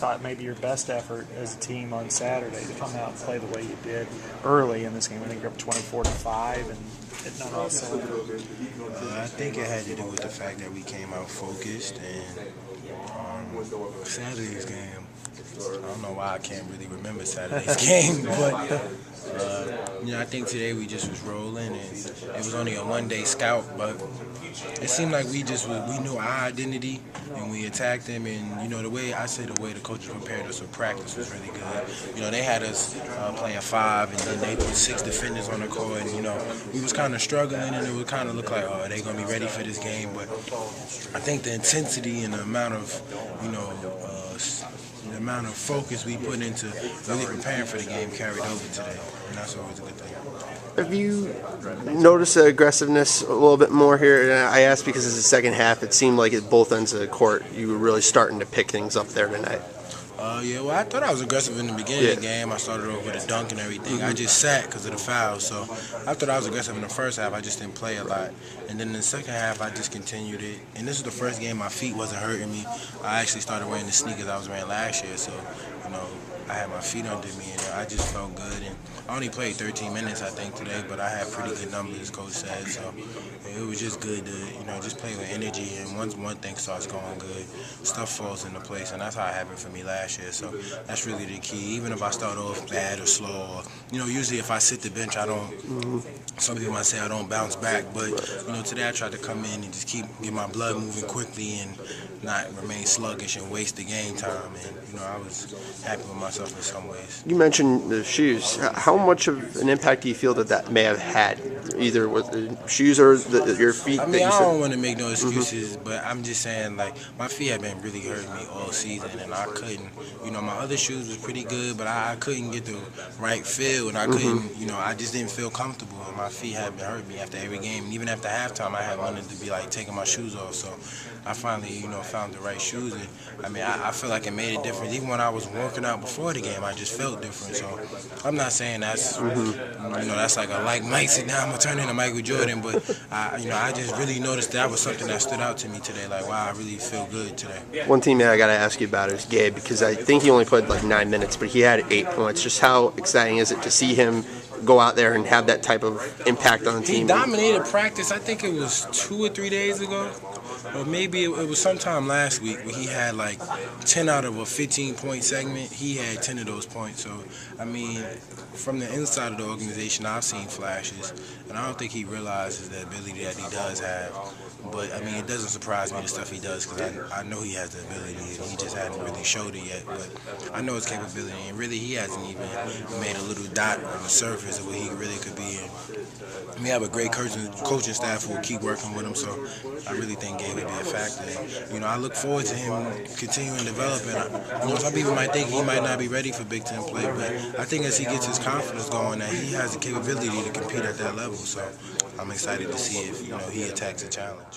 thought maybe your best effort as a team on Saturday to come out and play the way you did early in this game. I think you're up 24-5 and hitting on all cylinders. I think it had to do with the fact that we came out focused, and Saturday's game, I don't know why I can't really remember Saturday's game, but I think today we just was rolling, and it was only a one-day scout, but it seemed like we knew our identity, and we attacked them, and the way the coaches prepared us for practice was really good. They had us playing 5, and then they put 6 defenders on the court, and we was kind of struggling, and it would kind of look like, oh, are they gonna be ready for this game? But I think the intensity and the amount of focus we put into really preparing for the game carried over today, and that's always a good thing. Have you noticed the aggressiveness a little bit more here? And I asked because it's the second half. It seemed like at both ends of the court you were really starting to pick things up there tonight. Well, I thought I was aggressive in the beginning of the game. I started off with a dunk and everything. I just sat because of the foul, so I thought I was aggressive in the first half. I just didn't play a lot. And then in the second half, I just continued it. And this was the first game my feet wasn't hurting me. I actually started wearing the sneakers I was wearing last year, so, I had my feet under me, and I just felt good. And I only played 13 minutes, I think, today, but I had pretty good numbers, Coach said. So it was just good to, just play with energy. And once one thing starts going good, stuff falls into place. And that's how it happened for me last year. So that's really the key. Even if I start off bad or slow, or, usually if I sit the bench, I don't, some people might say I don't bounce back. But, today I tried to come in and just get my blood moving quickly and not remain sluggish and waste the game time. And, I was happy with myself in some ways. You mentioned the shoes. How much of an impact do you feel that may have had, either with the shoes or your feet? I mean, I don't want to make no excuses, but I'm just saying, my feet have been really hurting me all season, and I couldn't, my other shoes was pretty good, but I couldn't get the right feel, and I couldn't, I just didn't feel comfortable, and my feet had been hurting me after every game, and even after halftime, I had wanted to be, taking my shoes off, so I finally, found the right shoes, and, I feel like it made a difference. Even when I was working out before the game, I just felt different, so I'm not saying that's, that's like a Mike sit down, I'm going to turn into Michael Jordan, but, I just really noticed that was something that stood out to me today, wow, I really feel good today. One teammate I got to ask you about is Gabe, because I think he only played 9 minutes, but he had 8 points. Just how exciting is it to see him go out there and have that type of impact on the team? He dominated practice. I think it was 2 or 3 days ago, or maybe it was sometime last week where he had 10 out of a 15-point segment. He had 10 of those points. So, from the inside of the organization, I've seen flashes, and I don't think he realizes the ability that he does have. But, it doesn't surprise me the stuff he does, because I know he has the ability, and he just hasn't really showed it yet. But I know his capability, and really he hasn't even made a little dot on the surface of what he really could be in. We have a great coaching staff who will keep working with him, so I really think Gabe will be a factor. And, I look forward to him continuing developing. Some people might think he might not be ready for Big Ten play, but I think as he gets his confidence going, that he has the capability to compete at that level. So I'm excited to see if he attacks the challenge.